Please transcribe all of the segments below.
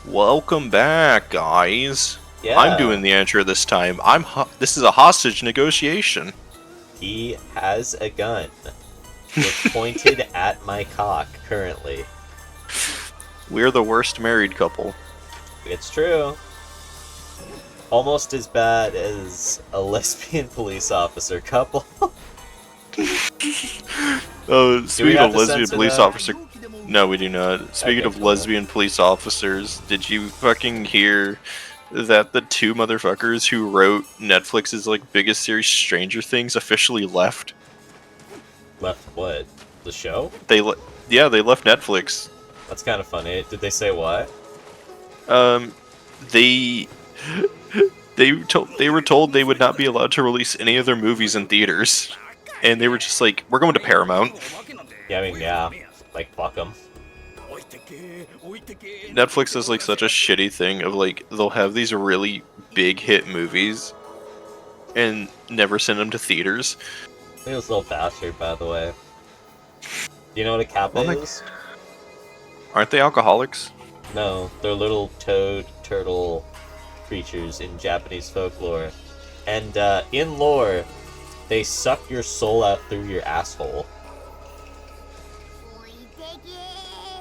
Welcome back, guys. I'm Yeah, doing the intro this time. This is a hostage negotiation. he has a gun. It's pointed at my cock currently. We're the worst married couple. It's true. Almost as bad as a lesbian police officer couple. Do we Speaking have of to lesbian censor police that? officer, no, we do not. Speaking Okay, of cool. lesbian police officers, did you fucking hear that the two motherfuckers who wrote Netflix's biggest series, Stranger Things, officially left? Left what? The show? Yeah, they left Netflix. That's kind of funny. Did they say what? Um, they they were told they would not be allowed to release any of their movies in theaters, and they were just like, "We're going to Paramount." Yeah, I mean, yeah. Like, fuck them. Netflix is such a shitty thing of they'll have these really big hit movies and never send them to theaters. It was a little bastard, by the way. Do you know what a kappa is? Aren't they alcoholics? No, they're little toad turtle creatures in Japanese folklore. And in lore, they suck your soul out through your asshole.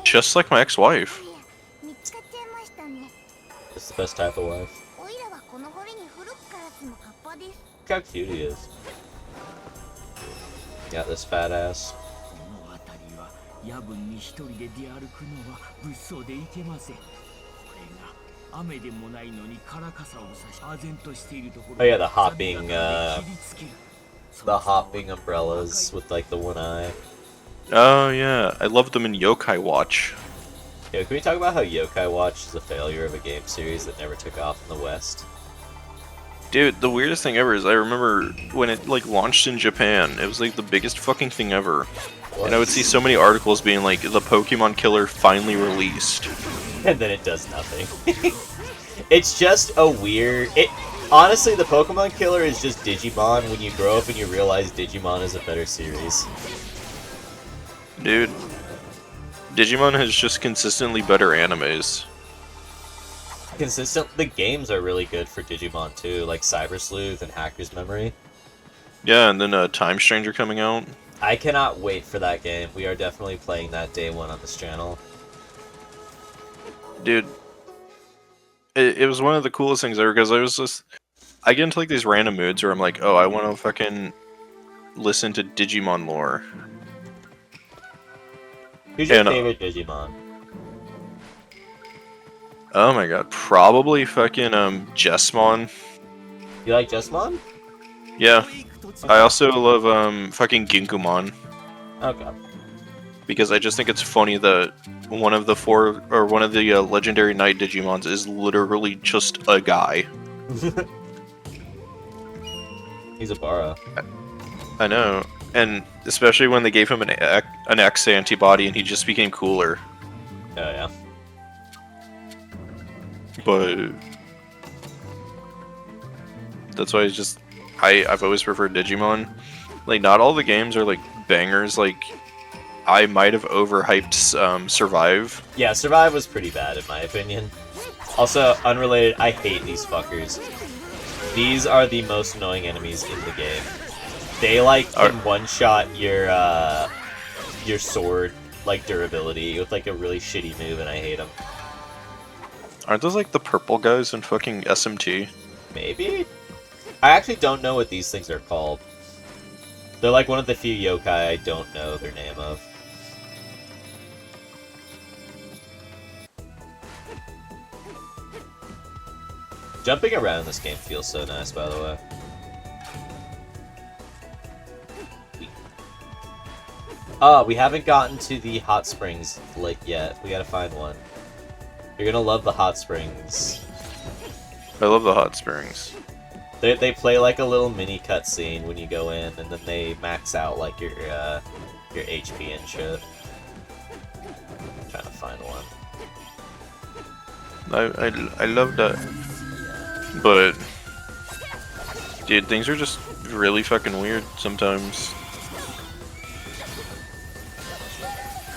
Just like my ex-wife. It's the best type of wife. Look how cute he is. Got this fat ass. Oh yeah, the hopping umbrellas with the one eye. Oh yeah, I love them in Yokai Watch. Yeah, can we talk about how Yokai Watch is a failure of a game series that never took off in the West? Dude, the weirdest thing ever is I remember when it launched in Japan, it was the biggest fucking thing ever. What? And I would see so many articles being the Pokemon killer finally released. And then it does nothing. It's just a weird... Honestly, the Pokemon killer is just Digimon when you grow up and you realize Digimon is a better series. Dude, Digimon has just consistently better animes. The games are really good for Digimon too, like Cyber Sleuth and Hacker's Memory. Yeah, and then Time Stranger coming out. I cannot wait for that game. We are definitely playing that day one on this channel. Dude, it was one of the coolest things ever because I get into these random moods where I'm like, oh, I want to fucking listen to Digimon lore. Who's your favorite Digimon? Oh my god, probably fucking Jessmon. You like Jessmon? Yeah. I also love fucking Ginkumon. Okay. Because I just think it's funny that one of the legendary night Digimons is literally just a guy. He's a Bara. I know, and especially when they gave him an X antibody and he just became cooler. Oh yeah. But that's why I've always preferred Digimon. Not all the games are bangers. I might have overhyped Survive. Yeah, Survive was pretty bad in my opinion. Also, unrelated, I hate these fuckers. These are the most annoying enemies in the game. They can one-shot your sword durability with a really shitty move, and I hate them. Aren't those the purple guys in fucking SMT? Maybe? I actually don't know what these things are called. They're one of the few yokai I don't know their name of. Jumping around in this game feels so nice, by the way. Oh, we haven't gotten to the hot springs lake yet. We gotta find one. You're gonna love the hot springs. I love the hot springs. They play a little mini cutscene when you go in, and then they max out your HP and shit. I'm trying to find one. I love that. But dude, things are just really fucking weird sometimes.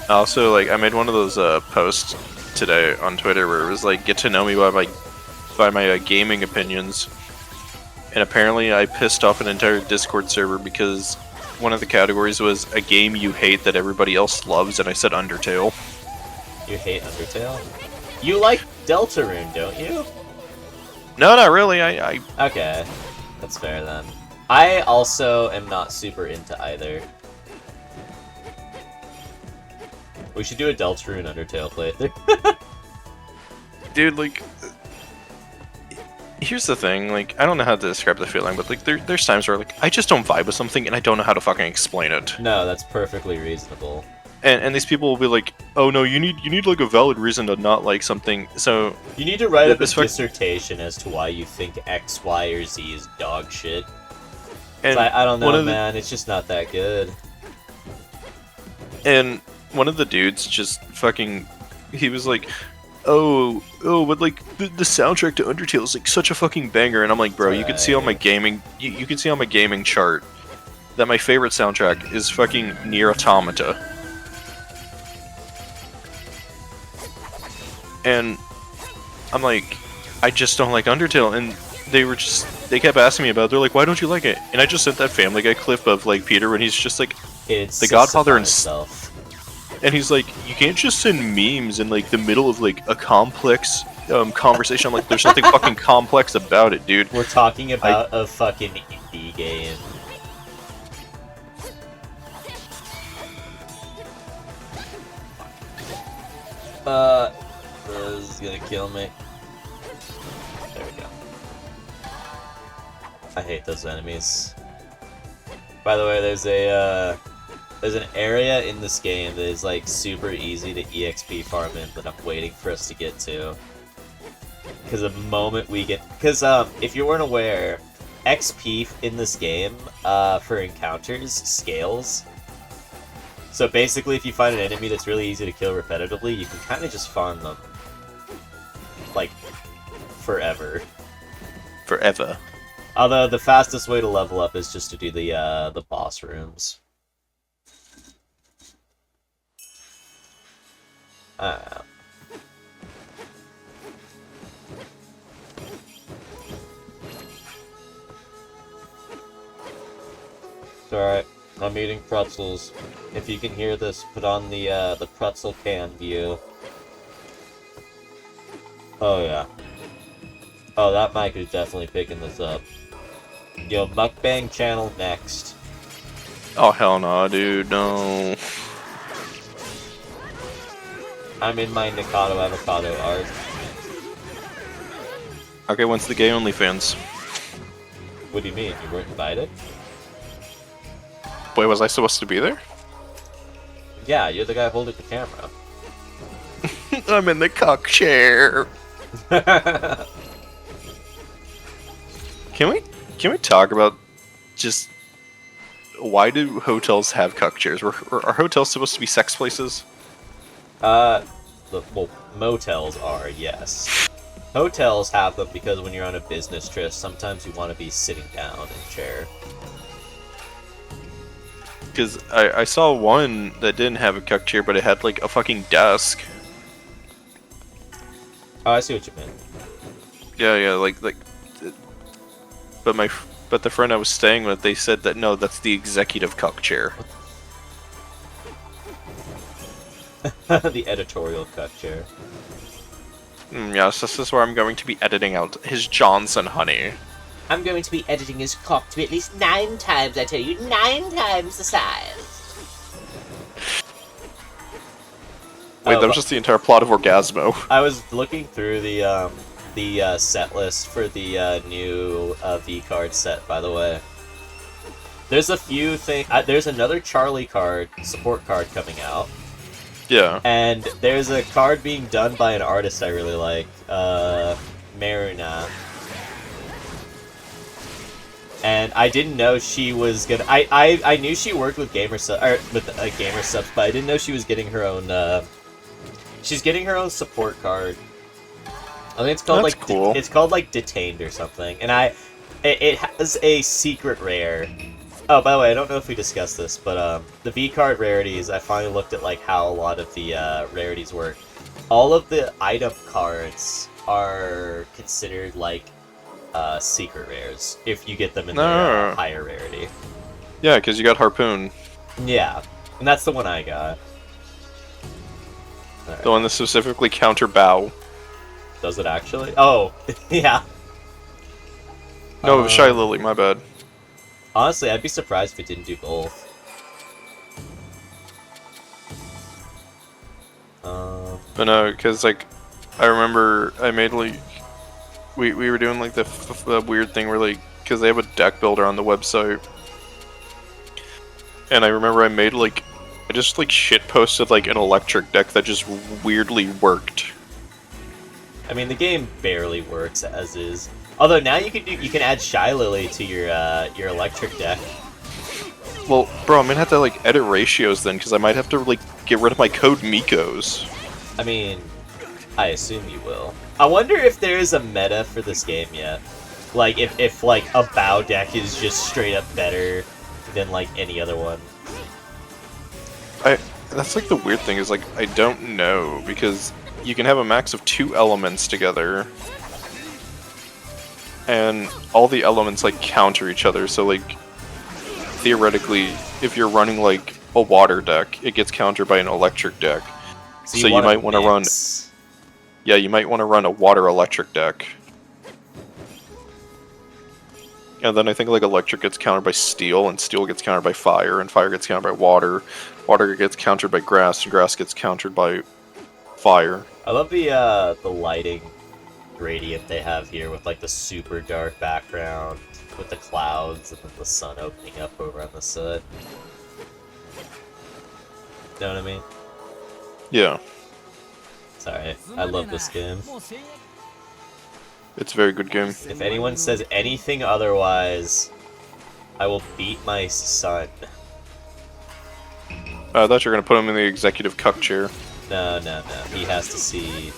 Also, I made one of those posts today on Twitter where it was like, get to know me by my gaming opinions. And apparently I pissed off an entire Discord server because one of the categories was a game you hate that everybody else loves, and I said Undertale. You hate Undertale? You like Deltarune, don't you? No, not really. I Okay, that's fair then. I also am not super into either. We should do a Deltarune Undertale playthrough. Dude, like, here's the thing, like, I don't know how to describe the feeling, but like, there's times where like I just don't vibe with something and I don't know how to fucking explain it. No, that's perfectly reasonable. And these people will be like, oh no, you need like a valid reason to not like something. So you need to write up a dissertation as to why you think X, Y, or Z is dog shit. And I don't know, man. It's just not that good. And one of the dudes just fucking, he was like, oh, but like the soundtrack to Undertale is like such a fucking banger, and I'm like, bro, you can see on my gaming, you can see on my gaming chart that my favorite soundtrack is fucking Nier Automata. And I'm like, I just don't like Undertale, and they kept asking me about it. They're like, why don't you like it? And I just sent that Family Guy clip of like Peter when he's just like, it's the Godfather and stuff. And he's like, you can't just send memes in like the middle of like a complex conversation. I'm like, there's nothing fucking complex about it, dude. We're talking about a fucking indie game. This is gonna kill me. There we go. I hate those enemies. By the way, there's an area in this game that is like super easy to EXP farm in that I'm waiting for us to get to. Because the moment we get, if you weren't aware, XP in this game for encounters scales. So basically, if you find an enemy that's really easy to kill repetitively, you can kind of just farm them, like, forever. Forever. Although the fastest way to level up is just to do the boss rooms. I don't know. It's alright. I'm eating pretzels. If you can hear this, put on the pretzel can view. Oh yeah. Oh, that mic is definitely picking this up. Yo, mukbang channel next. Oh hell no, dude, no. I'm in my Nikado avocado art. Okay, when's the gay OnlyFans? What do you mean? You weren't invited? Wait, was I supposed to be there? Yeah, you're the guy holding the camera. I'm in the cock chair. Can we talk about just why do hotels have cuck chairs? Are hotels supposed to be sex places? Well, motels are, yes. Hotels have them because when you're on a business trip, sometimes you want to be sitting down in a chair. Because I saw one that didn't have a cuck chair, but it had like a fucking desk. Oh, I see what you mean. Yeah, like. But the friend I was staying with, they said that no, that's the executive cuck chair. The editorial cuck chair. Yes, this is where I'm going to be editing out his Johnson honey. I'm going to be editing his cock to be at least 9 times, I tell you, 9 times the size. Wait, that was just the entire plot of Orgasmo. I was looking through the set list for the new V-card set, by the way. There's a few things. There's another Charlie card, support card coming out. Yeah. And there's a card being done by an artist I really like, Maruna. And I didn't know she was gonna. I knew she worked with Gamer Subs, but I didn't know she was getting her own. She's getting her own support card. I think it's called That's cool. It's called like Detained or something, and it has a secret rare. Oh, by the way, I don't know if we discussed this, but the V card rarities. I finally looked at like how a lot of the rarities work. all of the item cards are considered like secret rares if you get them in their higher rarity. Yeah, because you got Harpoon. Yeah, and that's the one I got. Right. The one that specifically counter bow. Does it actually? Oh, yeah. No, it was Shy Lily, my bad. Honestly, I'd be surprised if it didn't do both. But no, because like, I remember I made like, we were doing like the weird thing where like, because they have a deck builder on the website, and I remember I made like, I just like shit posted like an electric deck that just weirdly worked. I mean, the game barely works as is. Although now you can add Shy Lily to your electric deck. Well, bro, I'm gonna have to like edit ratios then, because I might have to like get rid of my code Mikos. I mean, I assume you will. I wonder if there is a meta for this game yet. Like, if like, a bow deck is just straight up better than, like, any other one. That's, like, the weird thing, is, like, I don't know, because you can have a max of 2 elements together, and all the elements, like, counter each other, so, like, theoretically, if you're running, like, a water deck, it gets countered by an electric deck. So you might want to run... Yeah, you might want to run a water-electric deck. And then I think like electric gets countered by steel, and steel gets countered by fire, and fire gets countered by water. Water gets countered by grass, and grass gets countered by fire. I love the lighting gradient they have here with like the super dark background with the clouds and then the sun opening up over on the side. Know what I mean? Yeah. Sorry, I love this game. It's a very good game. If anyone says anything otherwise, I will beat my son. I thought you were gonna put him in the executive cuck chair. No. He has to see...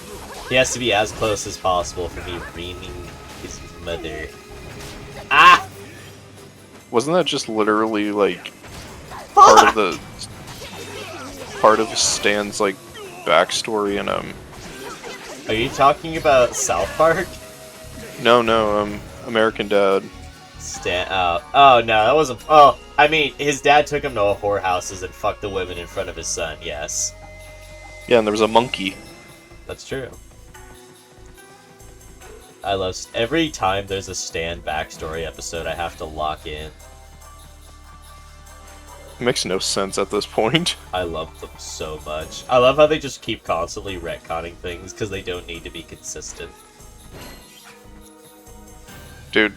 He has to be as close as possible for me reaming his mother. Ah! Wasn't that just literally, like, part of Stan's, like, backstory in, Are you talking about South Park? No, American Dad. Oh, no, that wasn't... Oh, I mean, his dad took him to whorehouses and fucked the women in front of his son, yes. Yeah, and there was a monkey. That's true. I love... Every time there's a Stan backstory episode, I have to lock in. It makes no sense at this point. I love them so much. I love how they just keep constantly retconning things because they don't need to be consistent. Dude,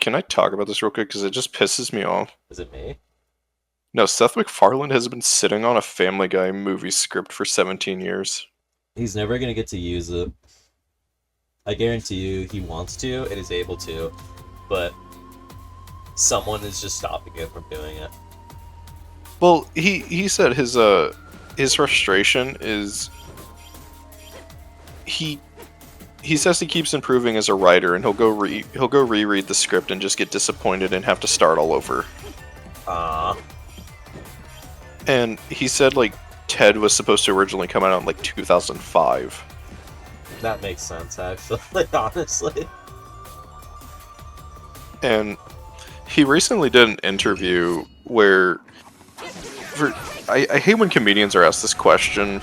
can I talk about this real quick? Because it just pisses me off. Is it me? No, Seth MacFarlane has been sitting on a Family Guy movie script for 17 years. He's never going to get to use it. I guarantee you he wants to and is able to, but someone is just stopping him from doing it. Well, he said his frustration is he says he keeps improving as a writer, and he'll go reread the script and just get disappointed and have to start all over. And he said like Ted was supposed to originally come out in like 2005. That makes sense, actually, honestly. And he recently did an interview where I hate when comedians are asked this question,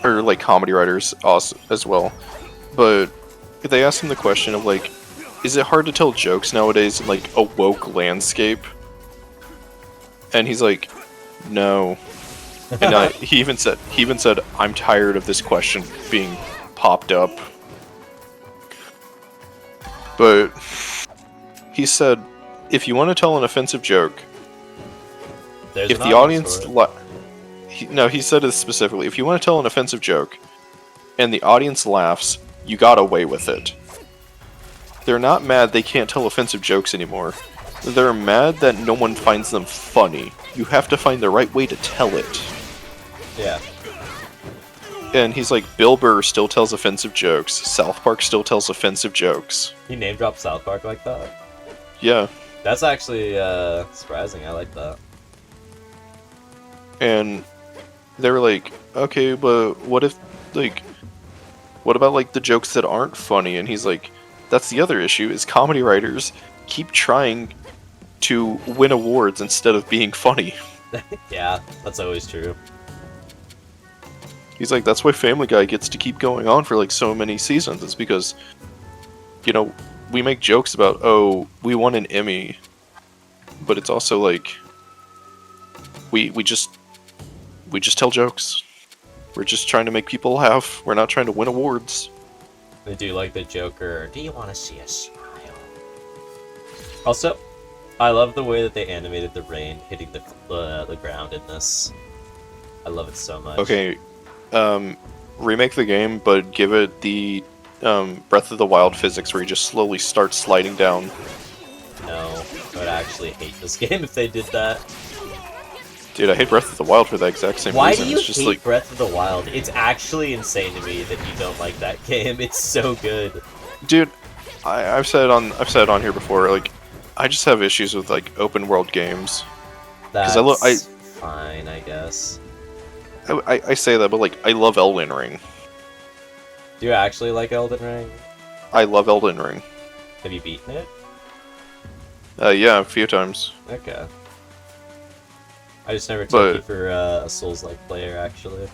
or like comedy writers also as well, but they asked him the question of like, is it hard to tell jokes nowadays in like a woke landscape? And he's like, no. And he even said, I'm tired of this question being popped up. But he said, if you want to tell an offensive joke, if the audience... he said this specifically. If you want to tell an offensive joke, and the audience laughs, you got away with it. They're not mad they can't tell offensive jokes anymore. They're mad that no one finds them funny. You have to find the right way to tell it. Yeah. And he's like, Bill Burr still tells offensive jokes. South Park still tells offensive jokes. He name dropped South Park like that? Yeah. That's actually surprising. I like that. And they were like, okay, but what if, like, what about, like, the jokes that aren't funny? And he's like, that's the other issue, is comedy writers keep trying to win awards instead of being funny. Yeah, that's always true. He's like, that's why Family Guy gets to keep going on for, like, so many seasons. It's because, you know, we make jokes about, oh, we won an Emmy, but it's also like, we just tell jokes. We're just trying to make people laugh. We're not trying to win awards. They do like the Joker. Do you want to see a smile? Also, I love the way that they animated the rain hitting the ground in this. I love it so much. Okay, remake the game, but give it the Breath of the Wild physics where you just slowly start sliding down. No, I would actually hate this game if they did that. Dude, I hate Breath of the Wild for that exact same Why reason. do you It's just hate like, Breath of the Wild? It's actually insane to me that you don't like that game. It's so good. dude, I've said it on here before. Like, I just have issues with like open world games. That's I fine, I guess. I say that, but like, I love Elden Ring. Do you actually like Elden Ring? I love Elden Ring. Have you beaten it? Yeah, a few times. Okay. I just never took But you for a Souls-like player, actually.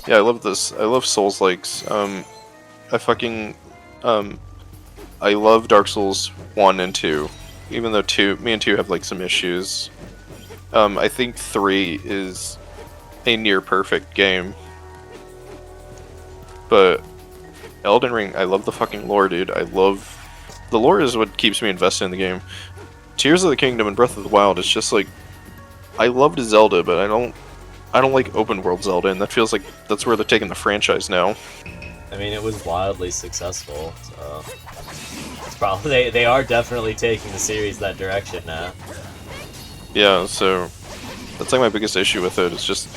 yeah, I love this. I love Souls-likes. I fucking I love Dark Souls 1 and 2. Even though me and 2 have like some issues. I think 3 is a near perfect game. But Elden Ring, I love the fucking lore, dude. The lore is what keeps me invested in the game. Tears of the Kingdom and Breath of the Wild is just like, I loved Zelda, but I don't like open world Zelda, and that feels like that's where they're taking the franchise now. I mean, it was wildly successful, so it's probably they are definitely taking the series that direction now. Yeah, so that's like my biggest issue with it. It's just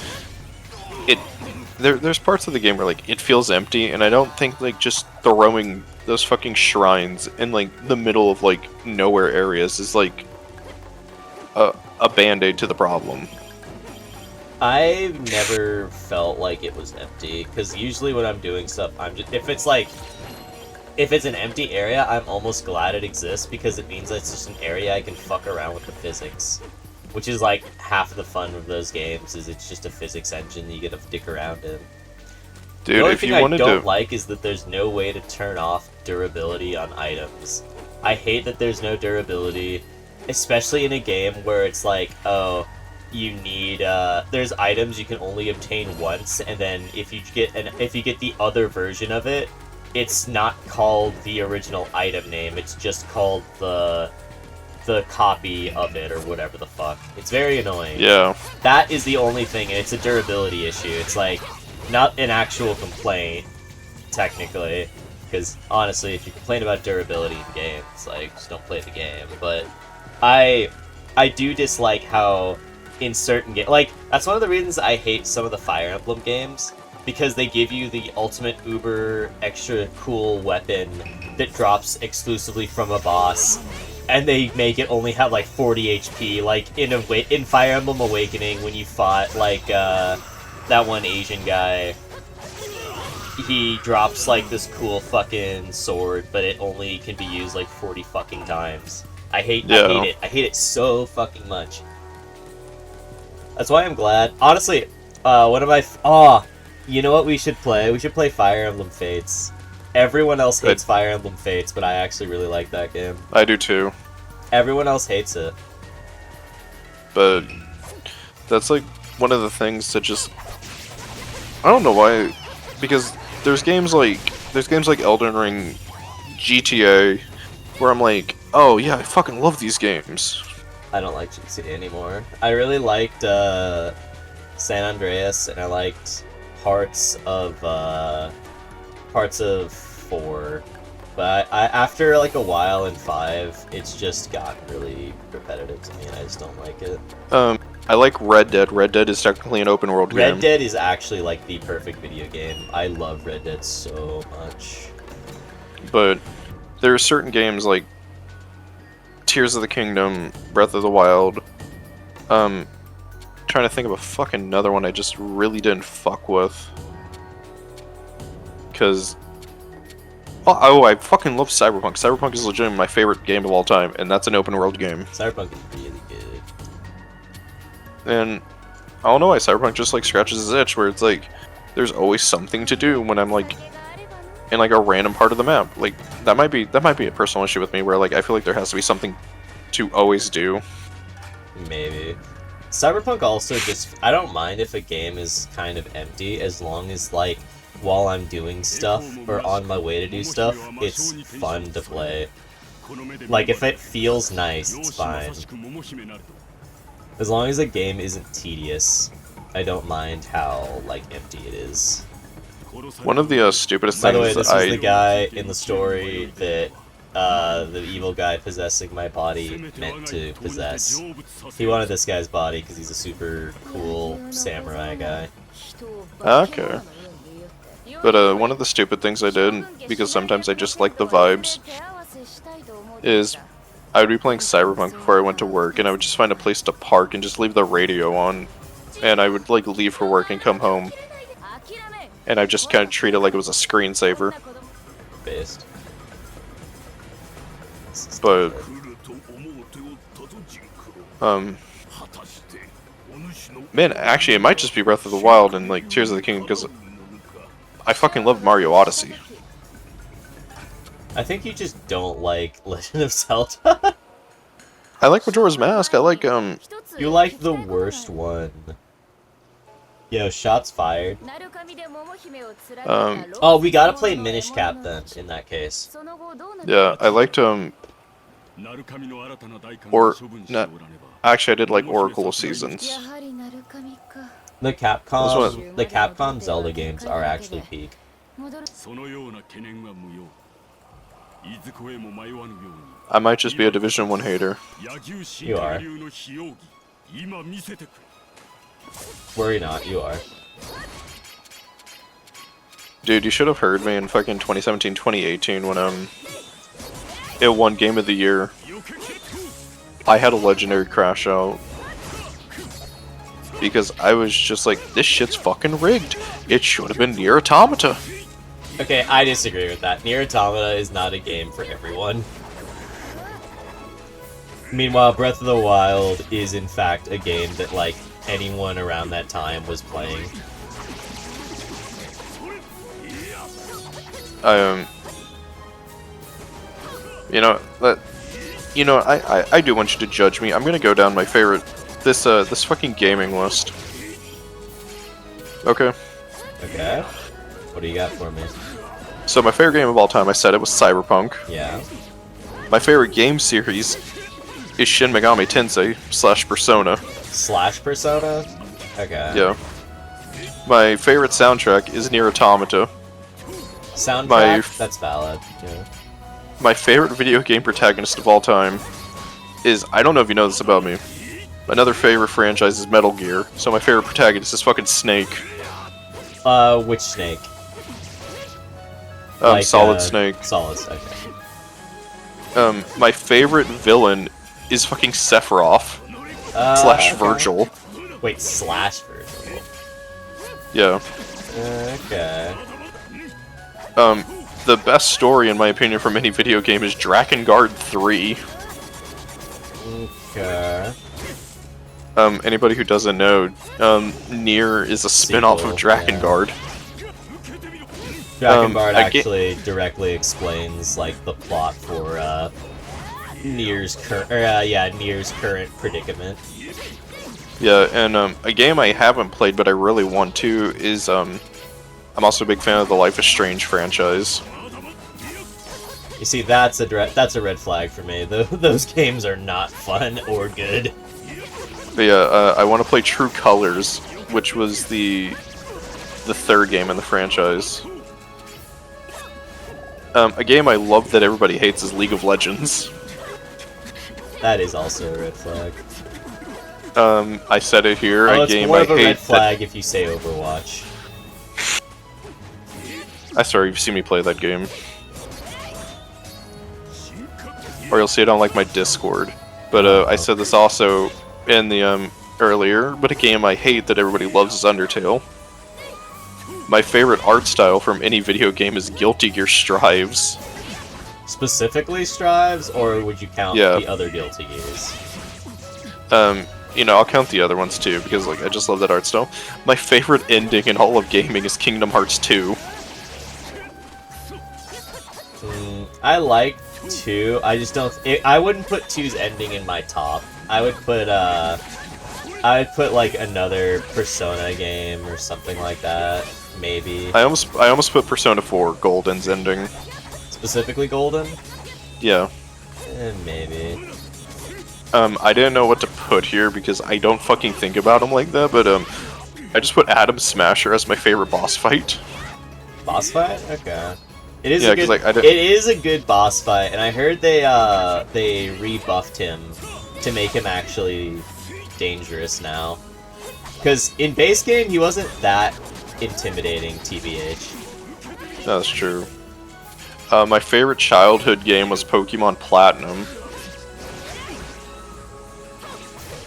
there's parts of the game where like it feels empty, and I don't think like just throwing those fucking shrines in like the middle of like nowhere areas is like a band-aid to the problem. I've never felt like it was empty, because usually when I'm doing stuff, if it's an empty area, I'm almost glad it exists, because it means that it's just an area I can fuck around with the physics. Which is like half the fun of those games, is it's just a physics engine that you get to dick around in. Dude, the only if thing you I wanted don't to like is that there's no way to turn off durability on items. I hate that there's no durability, especially in a game where it's like, oh, you need there's items you can only obtain once, and then if you get the other version of it, it's not called the original item name, it's just called the copy of it or whatever the fuck. It's very annoying. Yeah. That is the only thing, and it's a durability issue. It's like not an actual complaint technically, because honestly, if you complain about durability in games, like, just don't play the game. But I do dislike how in certain games, like, that's one of the reasons I hate some of the Fire Emblem games, because they give you the ultimate uber extra cool weapon that drops exclusively from a boss, and they make it only have like 40 HP, like in Fire Emblem Awakening when you fought like that one Asian guy. He drops like this cool fucking sword, but it only can be used like 40 fucking times. I hate it. I hate it so fucking much. That's why I'm glad. Honestly, one of my you know what we should play? We should play Fire Emblem Fates. Everyone else hates Fire Emblem Fates, but I actually really like that game. I do too. Everyone else hates it. But that's like one of the things that just, I don't know why, because there's games like Elden Ring, GTA, where I'm like, oh yeah, I fucking love these games. I don't like GTA anymore. I really liked San Andreas, and I liked parts of 4, but I after like a while in 5, it's just gotten really repetitive to me, and I just don't like it. I like Red Dead. Red Dead is technically an open world game. Red Dead is actually like the perfect video game. I love Red Dead so much. But there are certain games like Tears of the Kingdom, Breath of the Wild, trying to think of a fucking another one I just really didn't fuck with. Because... Oh, I fucking love Cyberpunk. Cyberpunk is legitimately my favorite game of all time, and that's an open world game. Cyberpunk is really good. And I don't know why Cyberpunk just like scratches his itch, where it's like there's always something to do when I'm like in like a random part of the map. Like that might be a personal issue with me, where like I feel like there has to be something to always do. Maybe. Cyberpunk also just, I don't mind if a game is kind of empty, as long as like while I'm doing stuff or on my way to do stuff, it's fun to play. Like if it feels nice, it's fine. As long as the game isn't tedious, I don't mind how like empty it is. One of the stupidest By things the way, this that was the guy in the story that the evil guy possessing my body meant to possess. He wanted this guy's body because he's a super cool samurai guy. Okay. But one of the stupid things I did, because sometimes I just like the vibes, is I would be playing Cyberpunk before I went to work, and I would just find a place to park and just leave the radio on, and I would like leave for work and come home, and I just kind of treat it like it was a screensaver. Based. But man, actually, it might just be Breath of the Wild and like Tears of the Kingdom, because I fucking love Mario Odyssey. I think you just don't like Legend of Zelda. I like Majora's Mask. I like You like the worst one. Yo, shots fired. Oh, we gotta play Minish Cap then, in that case. Yeah, I liked actually I did like Oracle of Seasons. The Capcom Zelda games are actually peak. I might just be a Division 1 hater. You are. Worry not, you are. Dude, you should have heard me in fucking 2017, 2018 when it won Game of the Year. I had a legendary crash out. Because I was just like, this shit's fucking rigged. It should have been Nier Automata. Okay, I disagree with that. Nier Automata is not a game for everyone. Meanwhile, Breath of the Wild is in fact a game that, like, anyone around that time was playing. I do want you to judge me. I'm gonna go down my favorite, this fucking gaming list. Okay. Okay. What do you got for me? So my favorite game of all time, I said it was Cyberpunk. Yeah. My favorite game series is Shin Megami Tensei / Persona. / Persona? Okay. Yeah. My favorite soundtrack is Nier Automata. Soundtrack? That's valid. Yeah. My favorite video game protagonist of all time is, I don't know if you know this about me, another favorite franchise is Metal Gear, so my favorite protagonist is fucking Snake. Which Snake? Solid Snake. Solid, okay. My favorite villain is fucking Sephiroth. / Virgil. Wait, / Virgil? Yeah. Okay. The best story, in my opinion, from any video game is Drakengard 3. Okay. Anybody who doesn't know, Nier is a spin-off of Drakengard. Yeah. Drakengard actually directly explains, like, the plot for, Nier's current predicament. Yeah, and, a game I haven't played but I really want to is, I'm also a big fan of the Life is Strange franchise. You see, that's a red flag for me. Those games are not fun or good. But yeah, I want to play True Colors, which was the third game in the franchise. A game I love that everybody hates is League of Legends. That is also a red flag. I said it here. Oh, a game it's more I of a hate. red flag if you say Overwatch. I swear you've seen me play that game. Or you'll see it on like my Discord. But I said this also in the earlier, but a game I hate that everybody loves is Undertale. My favorite art style from any video game is Guilty Gear Strives. Specifically Strives, or would you count the other Guilty Gears? You know, I'll count the other ones too, because like I just love that art style. My favorite ending in all of gaming is Kingdom Hearts 2. I like 2. I just don't. I wouldn't put 2's ending in my top. I would put like another Persona game or something like that. Maybe. I almost put Persona 4 Golden's ending. Specifically Golden? Yeah. Maybe. I didn't know what to put here because I don't fucking think about them like that, but I just put Adam Smasher as my favorite boss fight. Boss fight? Okay. It is it is a good boss fight, and I heard they rebuffed him to make him actually dangerous now. Because in base game he wasn't that intimidating, TBH. That's true. My favorite childhood game was Pokemon Platinum.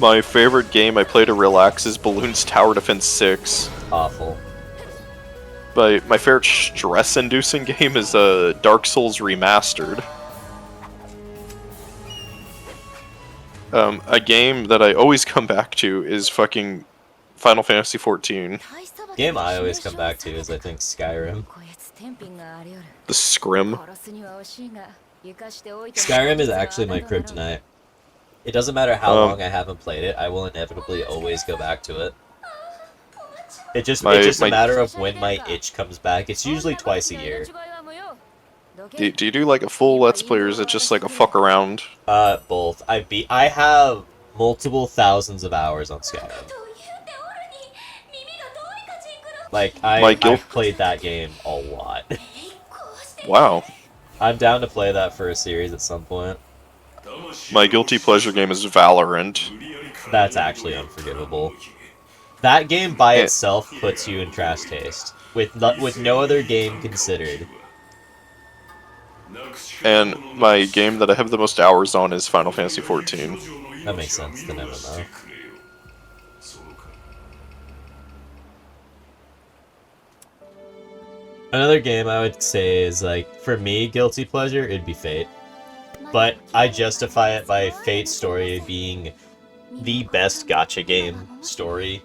My favorite game I play to relax is Balloons Tower Defense 6. Awful. My favorite stress-inducing game is Dark Souls Remastered. A game that I always come back to is fucking Final Fantasy XIV. Game I always come back to is, I think, Skyrim. The Scrim. Skyrim is actually my kryptonite. It doesn't matter how long I haven't played it, I will inevitably always go back to it. It's just a matter of when my itch comes back. It's usually twice a year. Do you do like a full Let's Play, or is it just like a fuck around? Both. I have multiple thousands of hours on Skyrim. Like, I've played that game a lot. Wow. I'm down to play that for a series at some point. My guilty pleasure game is Valorant. That's actually unforgivable. That game by itself puts you in trash taste, with no other game considered. And my game that I have the most hours on is Final Fantasy XIV. That makes sense, the MMO. Another game I would say is, like, for me, guilty pleasure, it'd be Fate. But I justify it by Fate's story being the best gacha game story,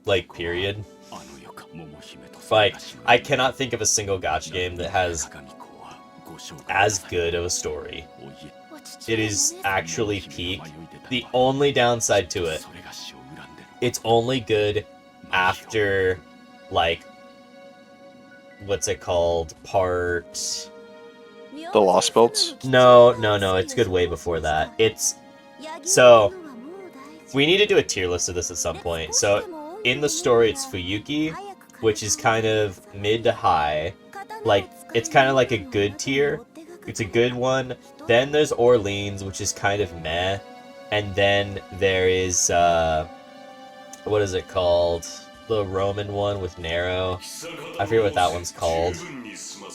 like, period. Like, I cannot think of a single gacha game that has as good of a story. It is actually peak. The only downside to it, it's only good after, like, what's it called? Part... The Lost Belts? No, it's good way before that. So, we need to do a tier list of this at some point. So, in the story, it's Fuyuki, which is kind of mid to high. Like, it's kind of like a good tier. It's a good one. Then there's Orleans, which is kind of meh. And then there is, what is it called? The Roman one with Nero. I forget what that one's called.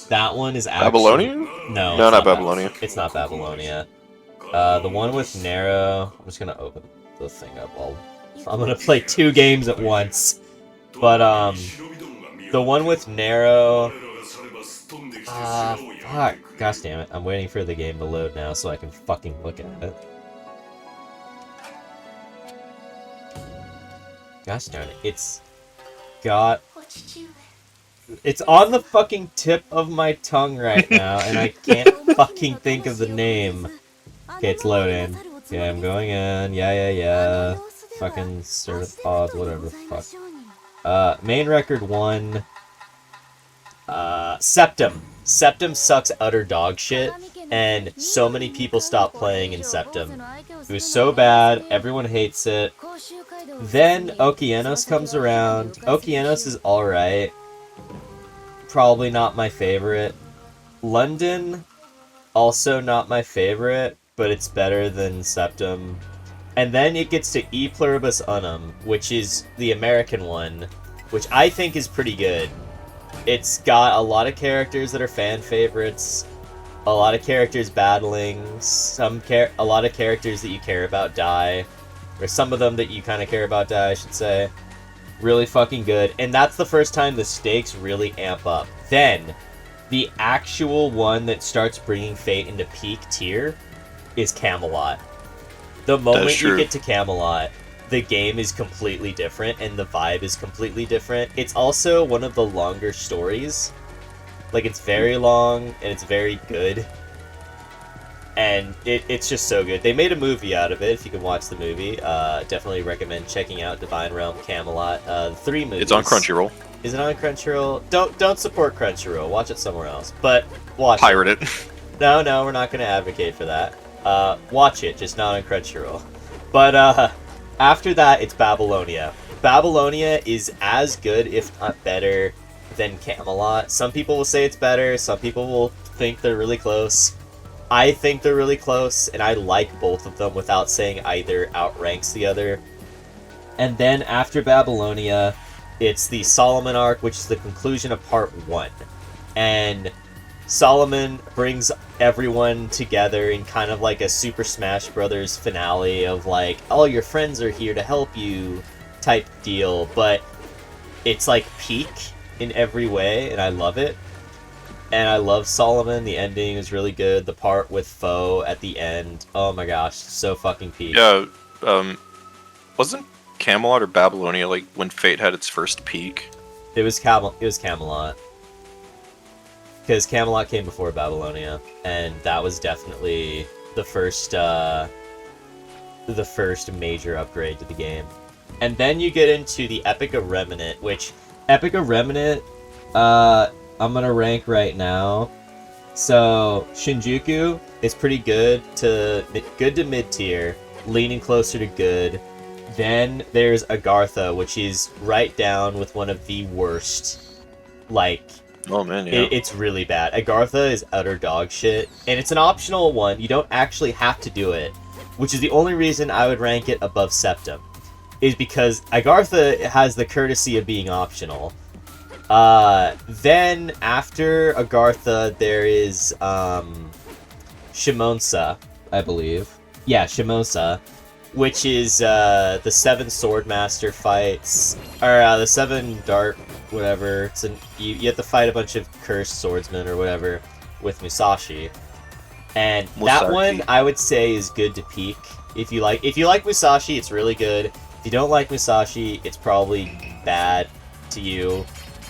That one is actually... Babylonia? No, not Babylonia. It's not Babylonia. The one with Nero... I'm just gonna open the thing up. I'm gonna play 2 games at once. But, the one with Nero... fuck. Gosh damn it. I'm waiting for the game to load now so I can fucking look at it. Gosh darn it. It's on the fucking tip of my tongue right now, and I can't fucking think of the name. Okay, it's loading. Okay, I'm going in. Yeah. Fucking serve pod, whatever the fuck. Main record 1. Septum. Septum sucks utter dog shit, and so many people stopped playing in Septum. It was so bad, everyone hates it. Then Okeanos comes around. Okeanos is alright. Probably not my favorite. London, also not my favorite, but it's better than Septum. And then it gets to E Pluribus Unum, which is the American one, which I think is pretty good. It's got a lot of characters that are fan favorites, a lot of characters battling, a lot of characters that you care about die. or some of them that you kind of care about die, I should say. Really fucking good, and that's the first time the stakes really amp up. Then, the actual one that starts bringing Fate into peak tier is Camelot. The moment you get to Camelot, the game is completely different, and the vibe is completely different. It's also one of the longer stories. Like, it's very long, and it's very good. And it's just so good. They made a movie out of it, if you can watch the movie. Definitely recommend checking out Divine Realm, Camelot. The 3 movies. It's on Crunchyroll. Is it on Crunchyroll? Don't support Crunchyroll. Watch it somewhere else. But watch Pirate it. No, we're not going to advocate for that. Watch it, just not on Crunchyroll. But after that, it's Babylonia. Babylonia is as good, if not better, than Camelot. Some people will say it's better. Some people will think they're really close. I think they're really close, and I like both of them without saying either outranks the other. And then after Babylonia, it's the Solomon arc, which is the conclusion of part 1. And Solomon brings everyone together in kind of like a Super Smash Brothers finale of like, all your friends are here to help you type deal, but it's like peak in every way, and I love it. And I love Solomon. The ending is really good. The part with Foe at the end, oh my gosh, so fucking peak. Yeah, wasn't Camelot or Babylonia like when Fate had its first peak? It was Camelot. Because Camelot came before Babylonia, and that was definitely the first major upgrade to the game. And then you get into the Epic of Remnant, which Epic of Remnant, I'm gonna rank right now. So Shinjuku is pretty good to mid tier, leaning closer to good. Then there's Agartha, which is right down with one of the worst. Like, oh man, yeah. It's really bad. Agartha is utter dog shit, and it's an optional one. You don't actually have to do it, which is the only reason I would rank it above Septum, is because Agartha has the courtesy of being optional. Then after Agartha, there is Shimonsa, I believe. Yeah, Shimonsa, which is the 7 Swordmaster fights, or the 7 Dark, whatever. You have to fight a bunch of cursed swordsmen or whatever with Musashi, and that one I would say is good to peak. If you like Musashi, it's really good. If you don't like Musashi, it's probably bad to you.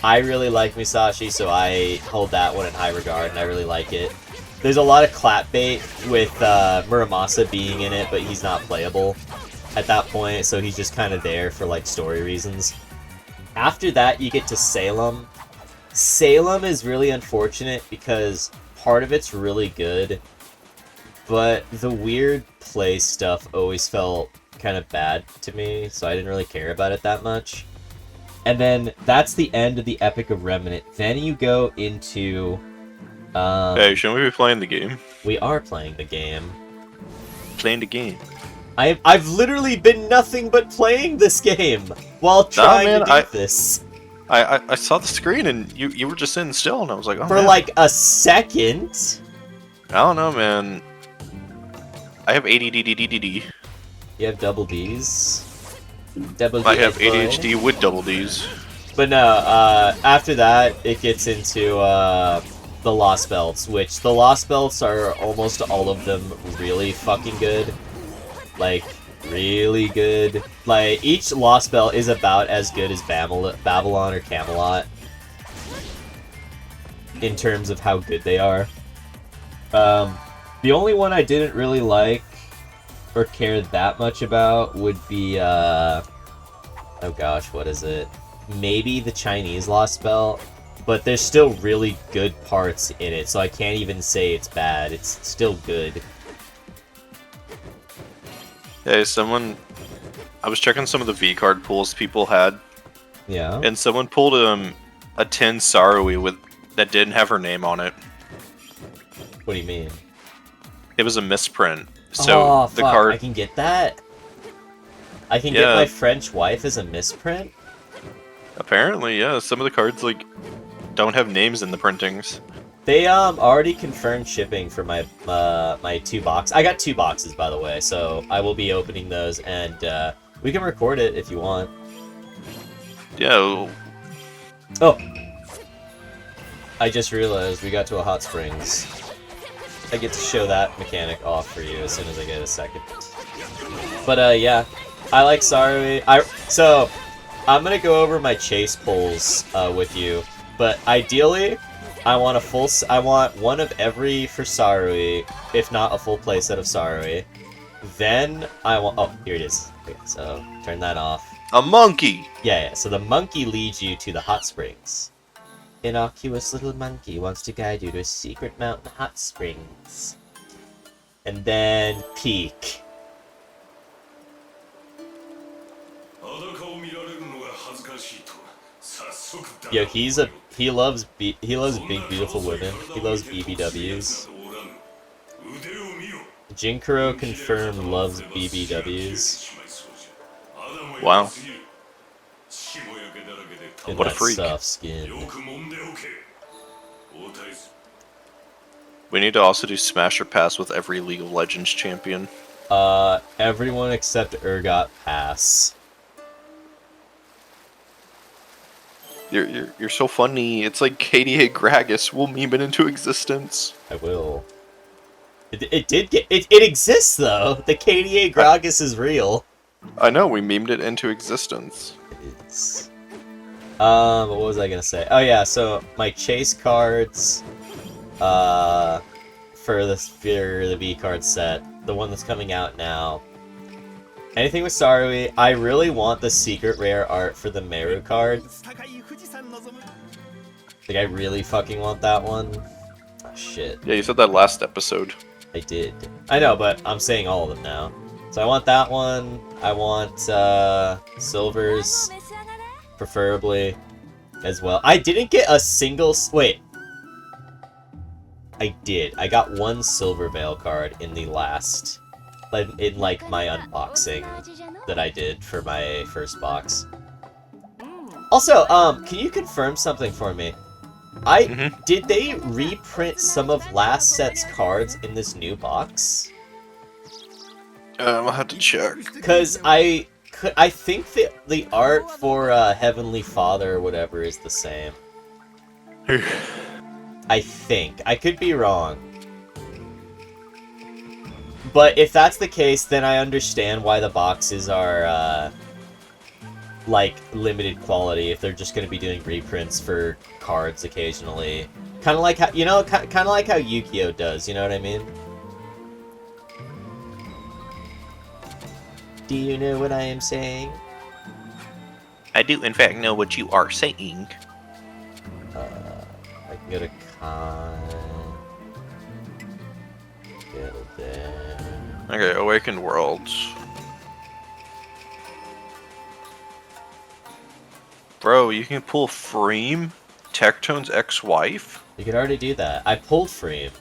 I really like Musashi, so I hold that one in high regard, and I really like it. There's a lot of clap bait with Muramasa being in it, but he's not playable at that point, so he's just kind of there for like story reasons. After that, you get to Salem. Salem is really unfortunate because part of it's really good, but the weird play stuff always felt kind of bad to me, so I didn't really care about it that much. And then that's the end of the Epic of Remnant. Then you go into... hey, shouldn't we be playing the game? We are playing the game. Playing the game. I've literally been nothing but playing this game while trying to do this. I saw the screen and you were just sitting still, and I was like, oh, for man. Like a second. I don't know, man. I have ADD. You have double Ds. I have ADHD with double Ds. But no, after that, it gets into the Lost Belts, which the Lost Belts are almost all of them really fucking good. Like, really good. Like, each Lost Belt is about as good as Babylon or Camelot in terms of how good they are. The only one I didn't really like or care that much about would be, oh gosh, what is it? Maybe the Chinese Lost Belt, but there's still really good parts in it, so I can't even say it's bad. It's still good. Hey, I was checking some of the V-card pools people had. Yeah. And someone pulled a 10 Sarui that didn't have her name on it. What do you mean? It was a misprint. So the fuck, card. I can get that? I can get my French wife as a misprint? Apparently, yeah. Some of the cards like don't have names in the printings. They already confirmed shipping for my my 2 boxes. I got 2 boxes, by the way, so I will be opening those, and we can record it if you want. Yeah. Oh, I just realized we got to a hot springs. I get to show that mechanic off for you as soon as I get a second. But yeah, I like Sarui. So I'm gonna go over my chase pulls with you, but ideally, I want one of every for Sarui, if not a full playset of Sarui. Then I want. Oh, here it is. Okay, so turn that off. A monkey. Yeah. So the monkey leads you to the hot springs. Innocuous little monkey wants to guide you to a secret mountain hot springs. And then peak. Yo, he loves big beautiful women. He loves BBWs. Jinkuro confirmed loves BBWs. Wow. And What a that freak. soft skin. We need to also do Smash or Pass with every League of Legends champion. Everyone except Urgot pass. You're so funny. It's like KDA Gragas. We'll meme it into existence. I will. It did get it exists though. The KDA Gragas is real. I know, we memed it into existence. It's... what was I gonna say? Oh yeah, so my chase cards, for the V card set, the one that's coming out now. Anything with Sarui, I really want the secret rare art for the Meru card. Like, I really fucking want that one. Oh, shit. Yeah, you said that last episode. I did. I know, but I'm saying all of them now. So I want that one. I want, silvers, preferably, as well. I didn't get a single... Wait. I did. I got one Silver Veil card in the last... in, like, my unboxing that I did for my first box. Also, can you confirm something for me? Did they reprint some of last set's cards in this new box? I'll have to check. Because I think that the art for Heavenly Father or whatever is the same. I think. I could be wrong. But if that's the case, then I understand why the boxes are, like, limited quality, if they're just going to be doing reprints for cards occasionally. Kind of like how, you know, kind of like how Yu-Gi-Oh! Does, you know what I mean? Do you know what I am saying? I do, in fact, know what you are saying. I can go to Con... Go there... Okay, Awakened Worlds. Bro, you can pull Freem, Tectone's ex-wife? You could already do that. I pulled Freem.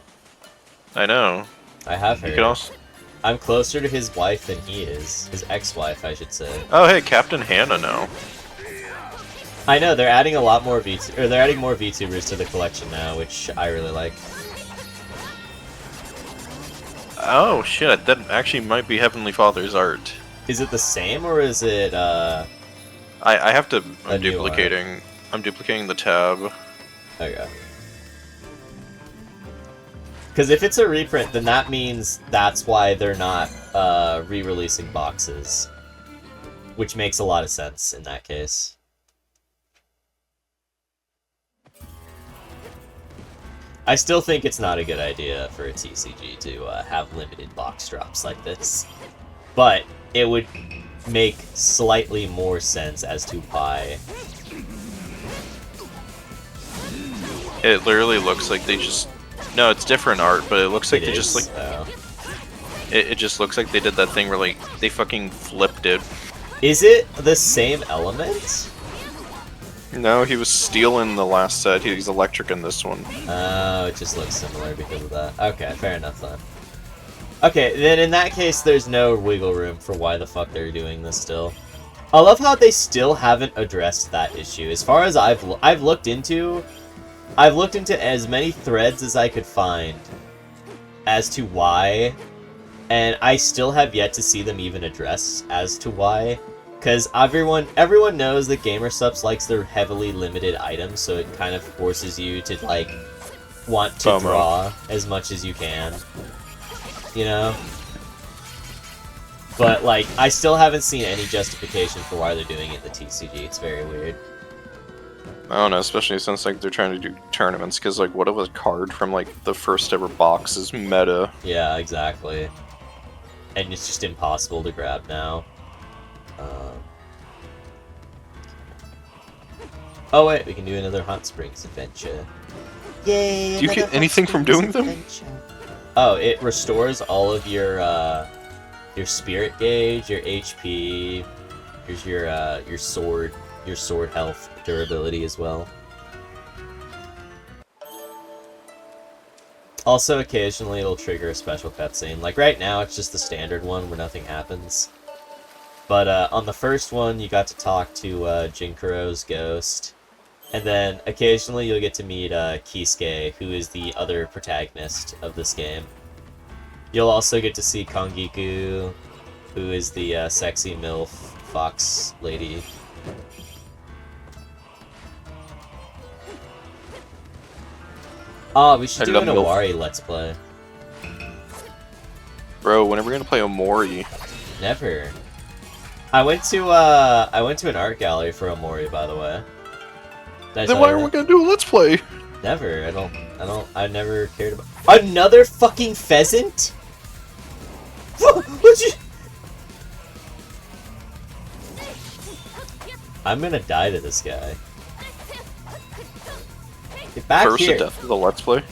I know. I have her. You can also... I'm closer to his wife than he is. His ex-wife, I should say. Oh, hey, Captain Hannah now. I know, they're adding a lot more they're adding more VTubers to the collection now, which I really like. Oh, shit, that actually might be Heavenly Father's art. Is it the same, or is it, I have to... I'm duplicating the tab. Okay. Because if it's a reprint, then that means that's why they're not, re-releasing boxes. Which makes a lot of sense in that case. I still think it's not a good idea for a TCG to have limited box drops like this. But it would make slightly more sense as to why. It literally looks like they just... No, it's different art, but it looks like they just, like... Oh. It just looks like they did that thing where, like, they fucking flipped it. Is it the same element? No, he was steel in the last set. He's electric in this one. Oh, it just looks similar because of that. Okay, fair enough then. Okay, then in that case, there's no wiggle room for why the fuck they're doing this still. I love how they still haven't addressed that issue. As far as I've looked into I've looked into as many threads as I could find as to why, and I still have yet to see them even address as to why. Because everyone knows that GamerSupps likes their heavily limited items, so it kind of forces you to, like, want to draw as much as you can. You know? But, like, I still haven't seen any justification for why they're doing it in the TCG. It's very weird. I don't know, especially since, like, they're trying to do tournaments, because, like, what if a card from, like, the first ever box is meta? Yeah, exactly. And it's just impossible to grab now. Oh wait, we can do another Hot Springs adventure. Yay! Do you get anything from doing them? Oh, it restores all of your spirit gauge, your HP. Here's your sword health, durability as well. Also, occasionally it'll trigger a special cutscene. Like right now, it's just the standard one where nothing happens. But on the first one, you got to talk to Jinkaro's ghost. And then occasionally you'll get to meet Kisuke, who is the other protagonist of this game. You'll also get to see Kongiku, who is the sexy MILF fox lady. Oh, we should do an Owari Let's Play. Bro, when are we gonna play Omori? Never. I went to an art gallery for Omori, by the way. Then why are we gonna do a Let's Play? Never. I never cared about... Another fucking pheasant? What'd you... I'm gonna die to this guy. Get back First here! First death of the Let's Play?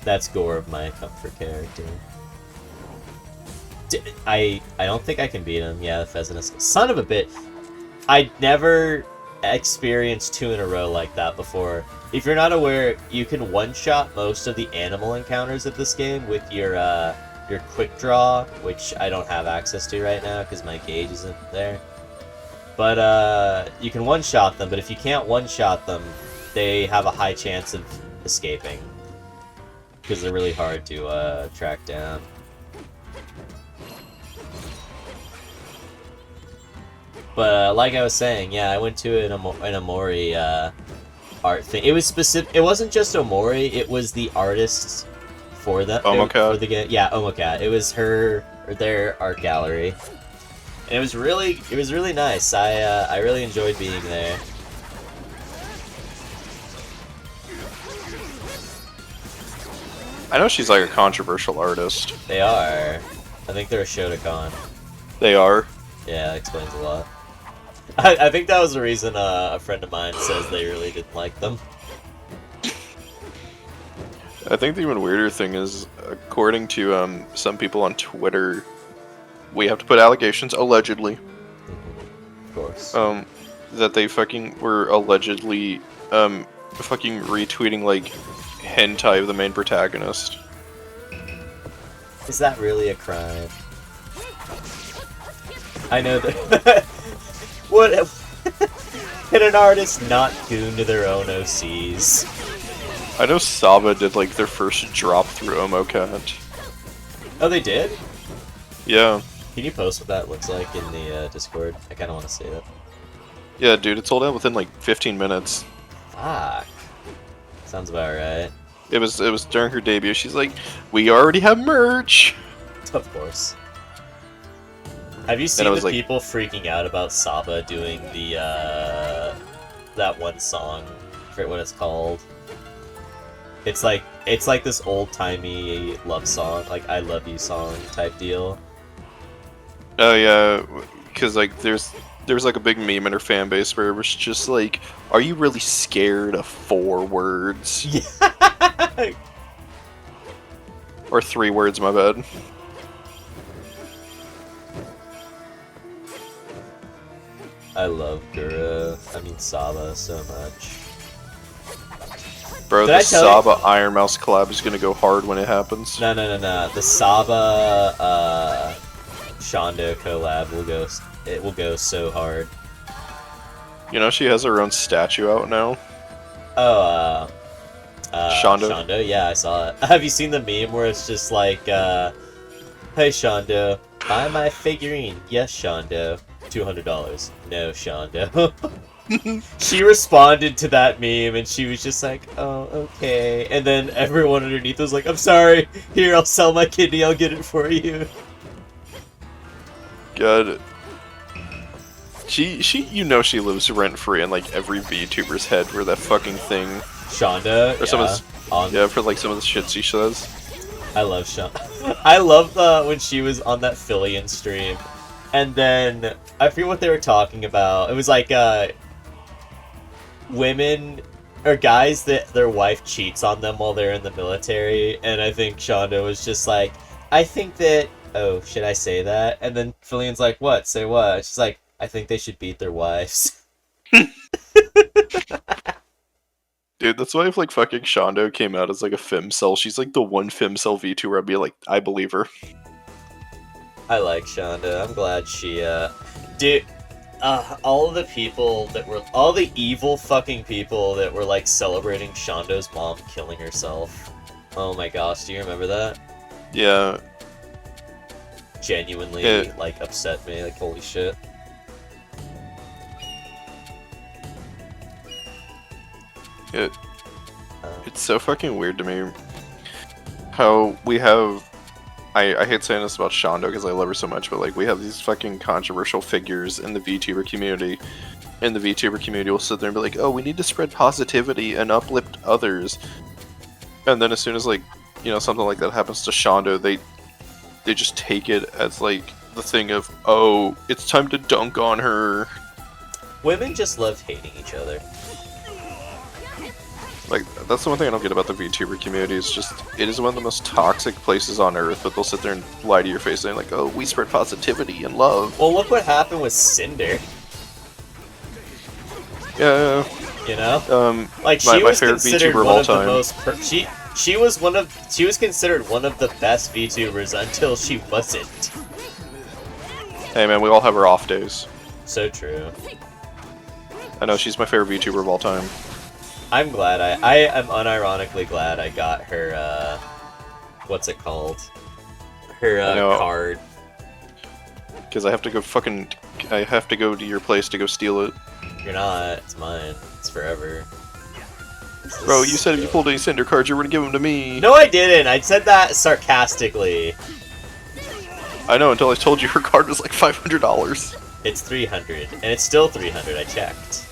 That's Gore of my comfort character. I don't think I can beat him. Yeah, the pheasant is... Son of a bitch! I never experienced 2 in a row like that before. If you're not aware, you can one-shot most of the animal encounters of this game with your quick draw, which I don't have access to right now because my gauge isn't there. But you can one-shot them, but if you can't one-shot them, they have a high chance of escaping. Because they're really hard to track down. But like I was saying, yeah, I went to an Omori art thing. It was specific. It wasn't just Omori. It was the artists for the for the game. Yeah, Omocat. It was their art gallery, and it was really nice. I really enjoyed being there. I know she's like a controversial artist. They are. I think they're a Shotokan. They are. Yeah, that explains a lot. I think that was the reason a friend of mine says they really didn't like them. I think the even weirder thing is, according to some people on Twitter, we have to put allegations, allegedly. Of course. That they fucking were allegedly fucking retweeting like hentai of the main protagonist. Is that really a crime? I know that. What? Can an artist not goon to their own OCs? I know Saba did like their first drop through Omocat. Oh, they did? Yeah. Can you post what that looks like in the Discord? I kind of want to see it. Yeah, dude, it sold out within like 15 minutes. Fuck. Sounds about right. It was during her debut. She's like, "We already have merch." Of course. Have you seen the people freaking out about Saba doing the that one song? I forget what it's called. It's like this old-timey love song, like "I Love You" song type deal. Oh yeah, because like there's like a big meme in her fan base where it was just like, "Are you really scared of 4 words?" Yeah. Or 3 words, my bad. I love Saba so much. Bro, the Saba Iron Mouse collab is gonna go hard when it happens. No. The Saba Shondo collab will go so hard. You know she has her own statue out now? Oh, Shondo? Shondo? Yeah, I saw it. Have you seen the meme where it's just like, hey Shondo, buy my figurine. Yes, Shondo. $200. No, Shondo. She responded to that meme and she was just like, oh, okay. And then everyone underneath was like, I'm sorry. Here, I'll sell my kidney. I'll get it for you. God. She, you know she lives rent-free in, like, every VTuber's head for that fucking thing. Shonda, Or some of yeah, for, like, some of the shit she says. I love Shonda. I love when she was on that Fillion stream. And then, I forget what they were talking about. It was like, women or guys that their wife cheats on them while they're in the military, and I think Shonda was just like, I think that, oh, should I say that? And then Fillion's like, what? Say what? She's like, I think they should beat their wives. Dude, that's why if, like, fucking Shondo came out as, like, a femcel, she's, like, the one femcel VTuber I'd be like, I believe her. I like Shonda. I'm glad she, dude, all of the people that were, all the evil fucking people that were, like, celebrating Shondo's mom killing herself. Oh my gosh, do you remember that? Yeah. Genuinely, like, upset me, like, holy shit. It's so fucking weird to me how we have, I hate saying this about Shondo because I love her so much, but like we have these fucking controversial figures in the VTuber community, and the VTuber community will sit there and be like, oh, we need to spread positivity and uplift others, and then as soon as, like, you know, something like that happens to Shondo, they just take it as like the thing of, oh, it's time to dunk on her. Women just love hating each other. Like, that's the one thing I don't get about the VTuber community, is just, it is one of the most toxic places on earth, but they'll sit there and lie to your face saying like, oh, we spread positivity and love. Well, look what happened with Cinder. Yeah. You know? Like, she was considered one of the most she was considered one of the best VTubers until she wasn't. Hey man, we all have our off days. So true. I know, she's my favorite VTuber of all time. I'm glad I am unironically glad I got her, what's it called? Her, card. Because I have to go to your place to go steal it. You're not, it's mine. It's forever. Bro, you said if you pulled any Cinder cards, you were gonna give them to me. No, I didn't. I said that sarcastically. I know, until I told you her card was like $500. It's 300, and it's still 300. I checked.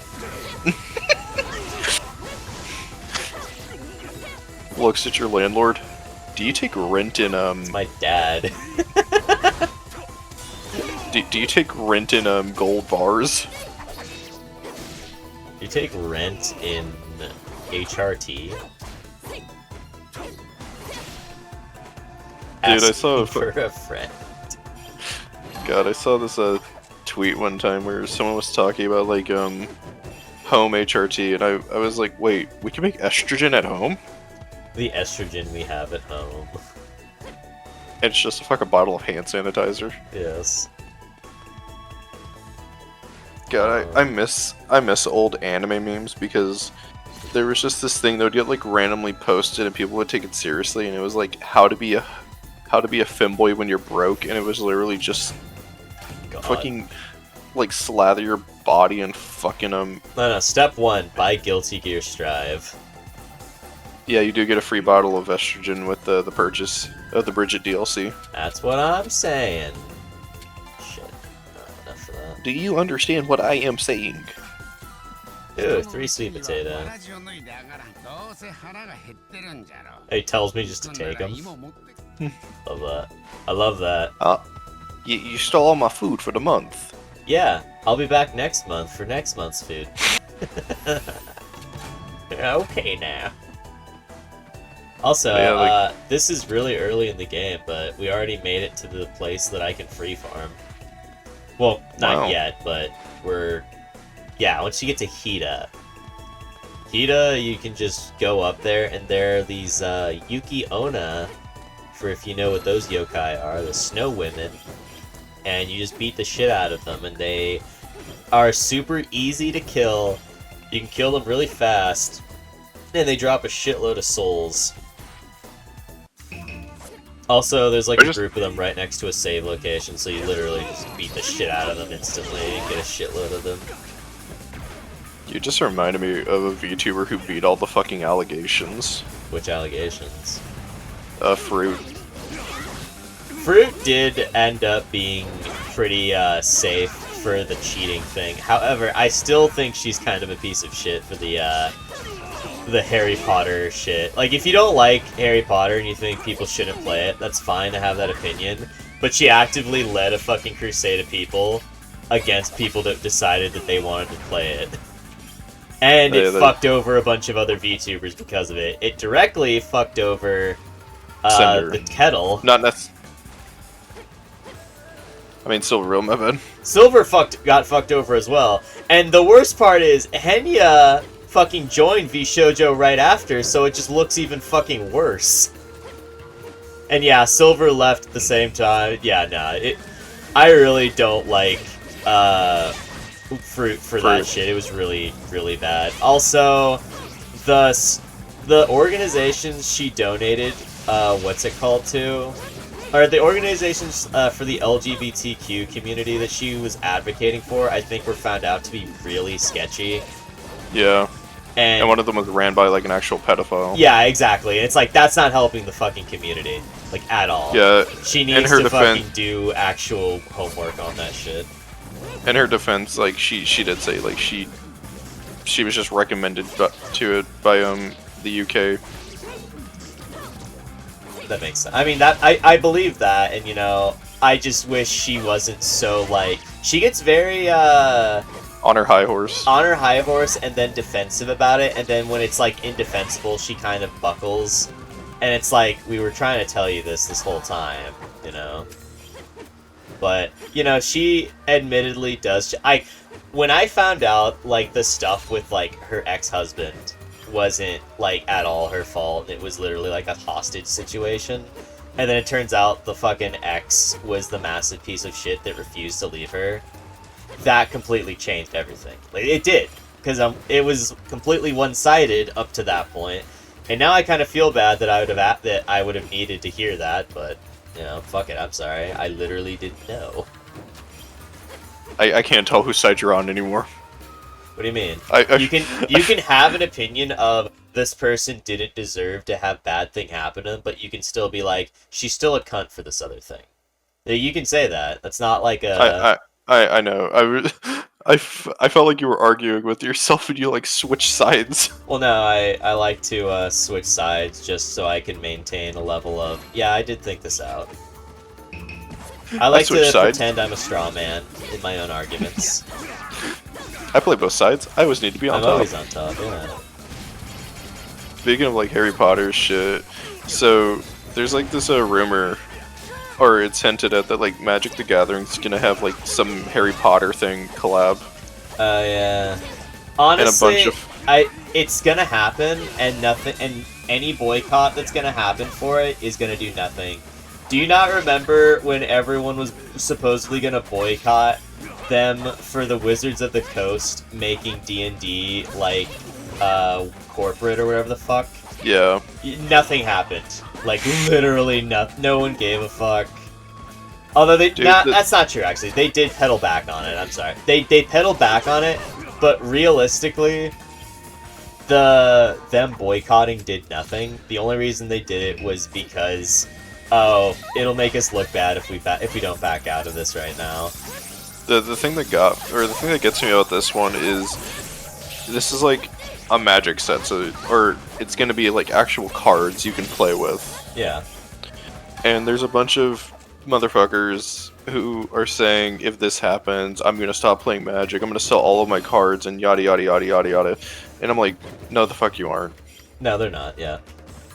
Looks at your landlord. Do you take rent in It's my dad. do you take rent in gold bars? You take rent in HRT. Dude, I saw for a friend. God, I saw this tweet one time where someone was talking about like home HRT, and I was like, wait, we can make estrogen at home? The estrogen we have at home. It's just a fucking bottle of hand sanitizer. Yes. God, I miss old anime memes, because there was just this thing that would get like randomly posted and people would take it seriously, and it was like how to be a femboy when you're broke, and it was literally just fucking like slather your body and fucking No, step 1, buy Guilty Gear Strive. Yeah, you do get a free bottle of estrogen with the purchase of the Bridget DLC. That's what I'm saying. Shit. Enough of that. Do you understand what I am saying? Ooh, 3 sweet potato. He tells me just to take them. Love that. I love that. You stole all my food for the month. Yeah, I'll be back next month for next month's food. Okay now. Also, yeah, this is really early in the game, but we already made it to the place that I can free farm. Well, not yet, but we're... Yeah, once you get to Hida, you can just go up there, and there are these Yuki Onna, for if you know what those yokai are, the snow women, and you just beat the shit out of them, and they are super easy to kill. You can kill them really fast, And they drop a shitload of souls. Also, there's like a group of them right next to a save location, so you literally just beat the shit out of them instantly and get a shitload of them. You just reminded me of a VTuber who beat all the fucking allegations. Which allegations? Fruit. Fruit did end up being pretty safe for the cheating thing. However, I still think she's kind of a piece of shit for the Harry Potter shit. Like, if you don't like Harry Potter and you think people shouldn't play it, that's fine to have that opinion. But she actively led a fucking crusade of people against people that decided that they wanted to play it. And it fucked over a bunch of other VTubers because of it. It directly fucked over the kettle. Not necessarily. I mean, Silver, my bad. Silver got fucked over as well. And the worst part is, Henya fucking joined VShojo right after, so it just looks even fucking worse. And yeah, Silver left at the same time. Yeah, nah, I really don't like Fruit for that shit. It was really, really bad. Also, the organizations she donated, what's it called to? Or the organizations for the LGBTQ community that she was advocating for, I think were found out to be really sketchy. Yeah. And one of them was ran by, like, an actual pedophile. Yeah, exactly. And it's like, that's not helping the fucking community. Like, at all. Yeah. She needs to fucking do actual homework on that shit. In her defense, like, she did say, like, she was just recommended to it by, the UK. That makes sense. I mean, I believe that, and, you know, I just wish she wasn't so, like... She gets very, on her high horse. On her high horse, and then defensive about it, and then when it's, like, indefensible, she kind of buckles. And it's like, we were trying to tell you this whole time, you know? But, you know, she admittedly does... When I found out, like, the stuff with, like, her ex-husband wasn't, like, at all her fault, it was literally, like, a hostage situation, and then it turns out the fucking ex was the massive piece of shit that refused to leave her, that completely changed everything. Like, it did, because it was completely one-sided up to that point, and now I kind of feel bad that I would have needed to hear that, but, you know, fuck it, I'm sorry, I literally didn't know. I can't tell whose side you're on anymore. What do you mean? You can have an opinion of this person didn't deserve to have bad thing happen to them, but you can still be like, she's still a cunt for this other thing. You can say that. That's not like a... I know. I felt like you were arguing with yourself and you, like, switch sides. Well, no, I like to switch sides just so I can maintain a level of, yeah, I did think this out. I like to pretend I'm a straw man in my own arguments. I play both sides. I always need to be on top. I'm always on top, yeah. Speaking of, like, Harry Potter shit, so there's, like, this rumor, or it's hinted at that, like, Magic the Gathering's gonna have, like, some Harry Potter thing collab. Yeah. Honestly, and a bunch of... it's gonna happen, and any boycott that's gonna happen for it is gonna do nothing. Do you not remember when everyone was supposedly gonna boycott them for the Wizards of the Coast making D&D, like, corporate or whatever the fuck? Yeah. Nothing happened. Like, literally no one gave a fuck. Although that's not true, actually. They did pedal back on it, I'm sorry. They pedaled back on it, but realistically, them boycotting did nothing. The only reason they did it was because, oh, it'll make us look bad if we don't back out of this right now. The thing that gets me about this one is, this is like a Magic set, or it's gonna be like actual cards you can play with. Yeah. And there's a bunch of motherfuckers who are saying, if this happens, I'm gonna stop playing Magic, I'm gonna sell all of my cards, and yada yada yada yada yada. And I'm like, no, the fuck you aren't. No, they're not, yeah.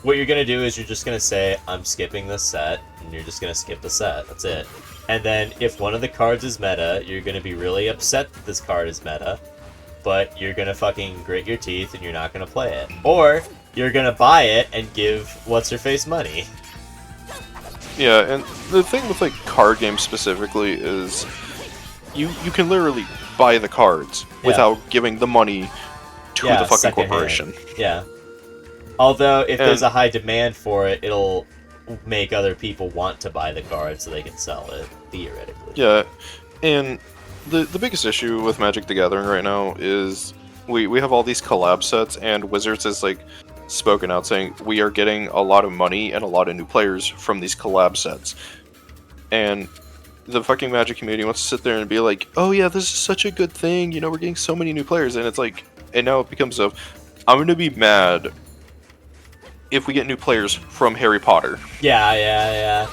What you're gonna do is you're just gonna say, I'm skipping this set, and you're just gonna skip the set, that's it. And then, if one of the cards is meta, you're gonna be really upset that this card is meta, but you're gonna fucking grit your teeth and you're not gonna play it. Or, you're gonna buy it and give what's-her-face money. Yeah, and the thing with, like, card games specifically is, you can literally buy the cards without giving the money to the fucking corporation. Yeah. Although, if there's And- a high demand for it, it'll make other people want to buy the card so they can sell it, theoretically. Yeah, and the biggest issue with Magic the Gathering right now is we have all these collab sets, and Wizards has like spoken out saying we are getting a lot of money and a lot of new players from these collab sets, and the fucking Magic community wants to sit there and be like, oh yeah, this is such a good thing, you know, we're getting so many new players, and it's like, and now it becomes a, I'm gonna be mad if we get new players from Harry Potter. Yeah.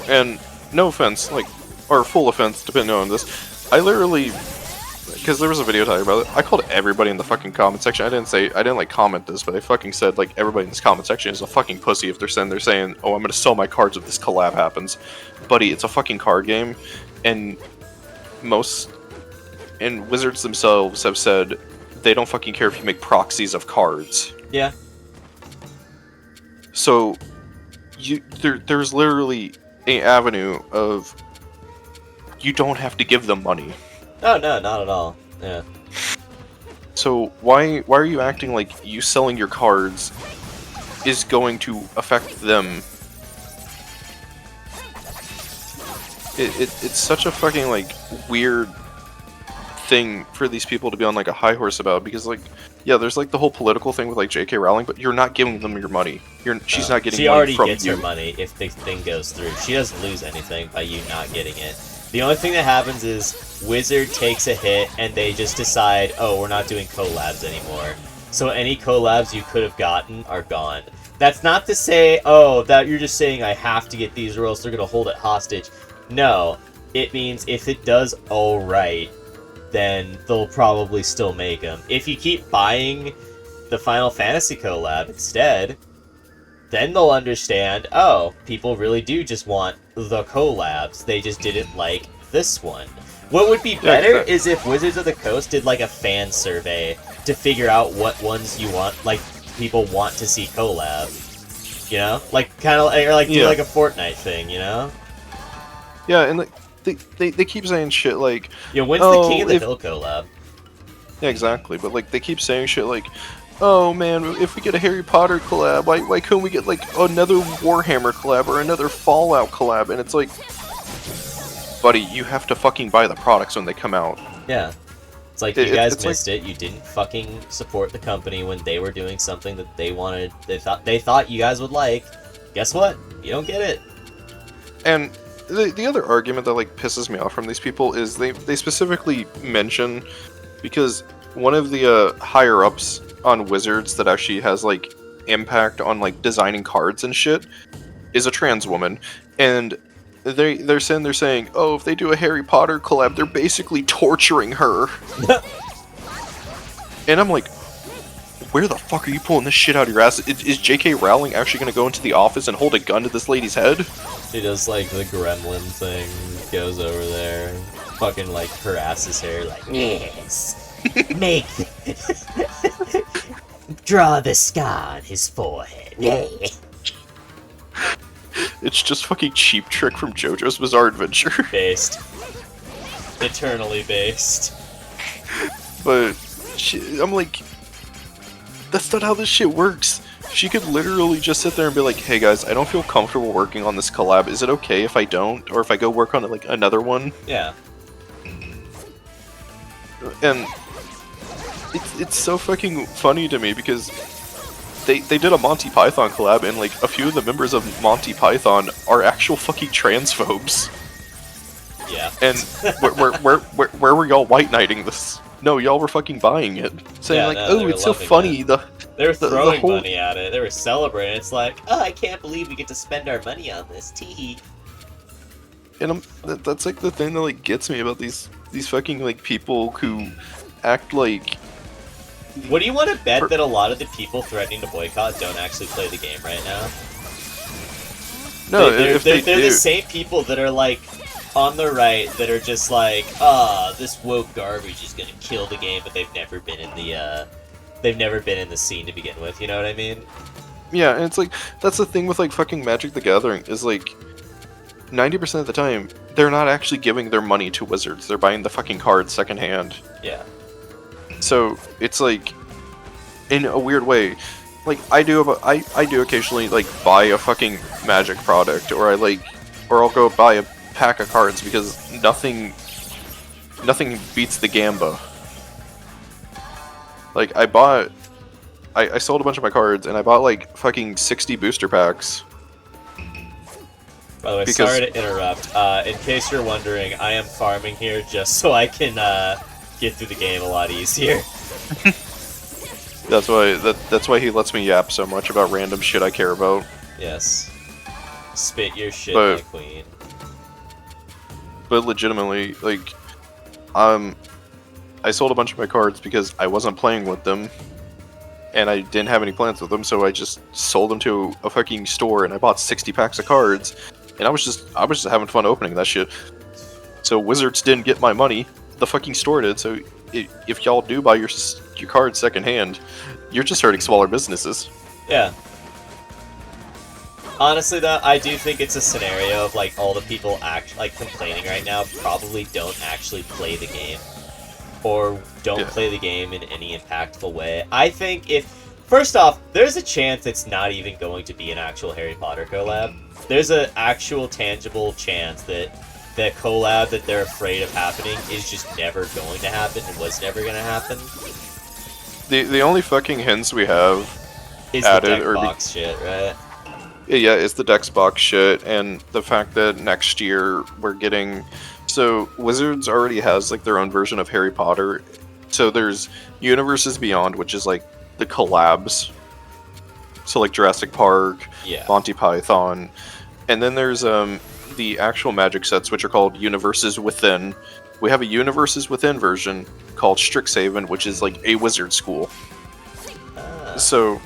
And no offense, like, or full offense, depending on this, I literally, because there was a video talking about it, I called everybody in the fucking comment section. I didn't like comment this, but I fucking said like everybody in this comment section is a fucking pussy if they're saying, oh, I'm gonna sell my cards if this collab happens. Buddy, it's a fucking card game, and Wizards themselves have said they don't fucking care if you make proxies of cards. Yeah. So, there's literally an avenue of you don't have to give them money. Oh, no, not at all. Yeah. So why are you acting like you selling your cards is going to affect them? It's such a fucking like weird thing for these people to be on like a high horse about, because like, yeah, there's like the whole political thing with like J.K. Rowling, but you're not giving them your money. She's not getting she money already from gets you. her money if the thing goes through. She doesn't lose anything by you not getting it. The only thing that happens is Wizard takes a hit and they just decide, oh, we're not doing collabs anymore. So any collabs you could have gotten are gone. That's not to say, oh, that you're just saying I have to get these or else they're going to hold it hostage. No, it means if it does alright, then they'll probably still make them. If you keep buying the Final Fantasy collab instead, then they'll understand, oh, people really do just want the collabs. They just didn't like this one. What would be better is if Wizards of the Coast did like a fan survey to figure out what ones you want, like people want to see collab. You know? Like, kind of, or like do like a Fortnite thing, you know? Yeah, and like, they keep saying shit like, Yeah, when's the King of the Hill collab? Yeah, exactly, but like they keep saying shit like, oh man, if we get a Harry Potter collab, why couldn't we get like another Warhammer collab or another Fallout collab? And it's like, buddy, you have to fucking buy the products when they come out. Yeah. It's like, you guys missed it. You didn't fucking support the company when they were doing something that they wanted, they thought you guys would like. Guess what? You don't get it. And the other argument that like pisses me off from these people is they specifically mention, because one of the higher ups on Wizards that actually has like impact on like designing cards and shit is a trans woman, and they're saying, oh, if they do a Harry Potter collab, they're basically torturing her. And I'm like, where the fuck are you pulling this shit out of your ass? Is J.K. Rowling actually going to go into the office and hold a gun to this lady's head? She does like the gremlin thing, goes over there, fucking like harasses her, like, yes, make draw the scar on his forehead. It's just fucking Cheap Trick from JoJo's Bizarre Adventure. Based. Eternally based. But I'm like, that's not how this shit works. She could literally just sit there and be like, hey guys, I don't feel comfortable working on this collab. Is it okay if I don't? Or if I go work on like another one? Yeah. And it's so fucking funny to me because they did a Monty Python collab, and like a few of the members of Monty Python are actual fucking transphobes. Yeah. And where were y'all white knighting this? No, y'all were fucking buying it, saying like, "Oh, it's so funny." They were throwing whole... money at it. They were celebrating. It's like, oh, I can't believe we get to spend our money on this. Tee. And that's like the thing that like gets me about these fucking like people who act like. What do you want to bet that a lot of the people threatening to boycott don't actually play the game right now? No, they're the same people that are like on the right that are just like, this woke garbage is gonna kill the game, but they've never been in the scene to begin with. You know what I mean? Yeah, and it's like that's the thing with like fucking Magic the Gathering is like 90% of the time they're not actually giving their money to Wizards. They're buying the fucking cards secondhand. Yeah. So it's like in a weird way. Like I do occasionally like buy a fucking Magic product, or I'll go buy a pack of cards because nothing beats the Gamba. Like I sold a bunch of my cards and I bought like fucking 60 booster packs. By the way, sorry to interrupt. In case you're wondering, I am farming here just so I can get through the game a lot easier. That's why he lets me yap so much about random shit I care about. Yes. Spit your shit, my queen. But legitimately, like, I sold a bunch of my cards because I wasn't playing with them, and I didn't have any plans with them, so I just sold them to a fucking store, and I bought 60 packs of cards, and I was just having fun opening that shit. So Wizards didn't get my money, the fucking store did. So if y'all do buy your cards secondhand, you're just hurting smaller businesses. Yeah. Honestly, though, I do think it's a scenario of like all the people complaining right now probably don't actually play the game, or don't play the game in any impactful way. I think first off, there's a chance it's not even going to be an actual Harry Potter collab. There's an actual tangible chance that the collab that they're afraid of happening is just never going to happen and was never going to happen. The only fucking hints we have is added the deck box shit, right? Yeah, it's the Dex box shit, and the fact that next year we're getting... So, Wizards already has, like, their own version of Harry Potter. So there's Universes Beyond, which is, like, the collabs. So, like, Jurassic Park, Monty Python. And then there's, the actual Magic sets, which are called Universes Within. We have a Universes Within version called Strixhaven, which is, like, a wizard school. So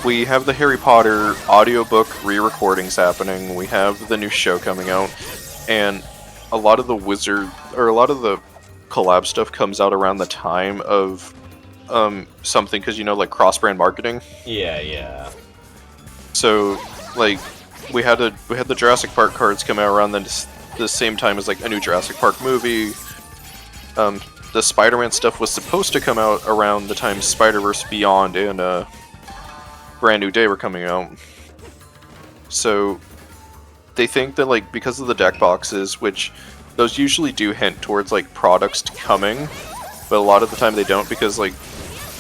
we have the Harry Potter audiobook re-recordings happening, we have the new show coming out, and a lot of the collab stuff comes out around the time of something, because like cross-brand marketing. Yeah. So like we had the Jurassic Park cards come out around the same time as like a new Jurassic Park movie. The Spider-Man stuff was supposed to come out around the time Spider-Verse Beyond and Brand New Day were coming out. So they think that like because of the deck boxes, which those usually do hint towards like products coming, but a lot of the time they don't, because like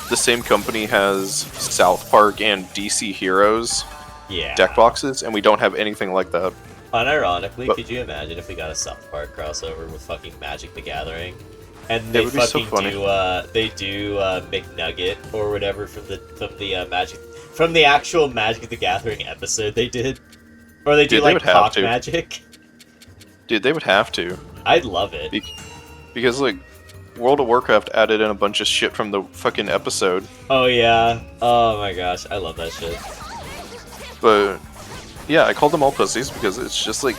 the same company has South Park and DC Heroes deck boxes, and we don't have anything like that. Unironically, could you imagine if we got a South Park crossover with fucking Magic the Gathering? And they fucking do McNugget or whatever from the actual Magic the Gathering episode they did, or they do like Talk Magic. Dude, they would have to. I'd love it because like World of Warcraft added in a bunch of shit from the fucking episode. Oh yeah, oh my gosh, I love that shit. But yeah, I called them all pussies because it's just like,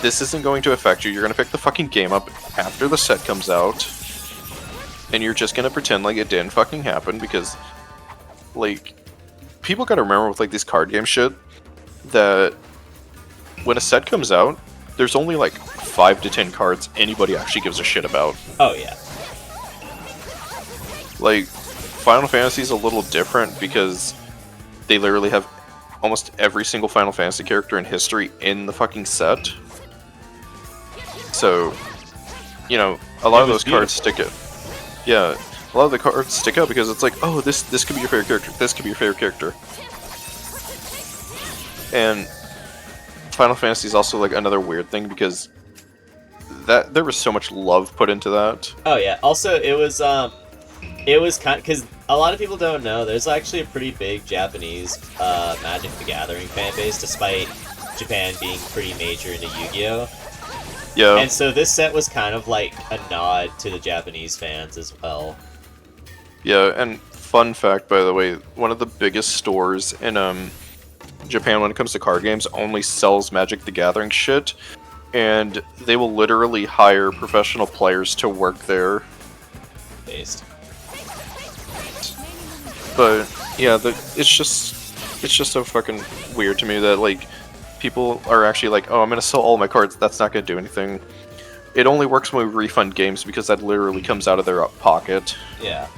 this isn't going to affect you. You're going to pick the fucking game up after the set comes out, and you're just going to pretend like it didn't fucking happen, because, like, people got to remember with, like, these card game shit, that when a set comes out, there's only, like, 5 to 10 cards anybody actually gives a shit about. Oh, yeah. Like, Final Fantasy's a little different because they literally have almost every single Final Fantasy character in history in the fucking set. So, a lot of those cards stick out. Yeah, a lot of the cards stick out because it's like, oh, this could be your favorite character, this could be your favorite character. And Final Fantasy is also like another weird thing because there was so much love put into that. Oh yeah. Also, it was kind of, because a lot of people don't know, there's actually a pretty big Japanese Magic the Gathering fan base, despite Japan being pretty major into Yu-Gi-Oh! Yeah. And so this set was kind of like a nod to the Japanese fans as well. Yeah, and fun fact, by the way, one of the biggest stores in Japan when it comes to card games only sells Magic the Gathering shit, and they will literally hire professional players to work there. Based. But yeah, it's just so fucking weird to me that like people are actually like, oh, I'm gonna sell all my cards. That's not gonna do anything. It only works when we refund games because that literally comes out of their pocket. Yeah.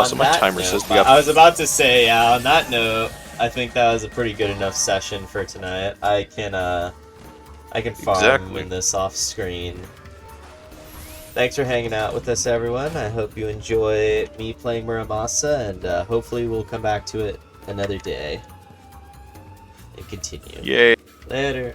Also, my timer says we got. I was about to say, on that note, I think that was a pretty good enough session for tonight. I can farm in this off screen. Thanks for hanging out with us, everyone. I hope you enjoy me playing Muramasa, and hopefully we'll come back to it another day and continue. Yay. Later.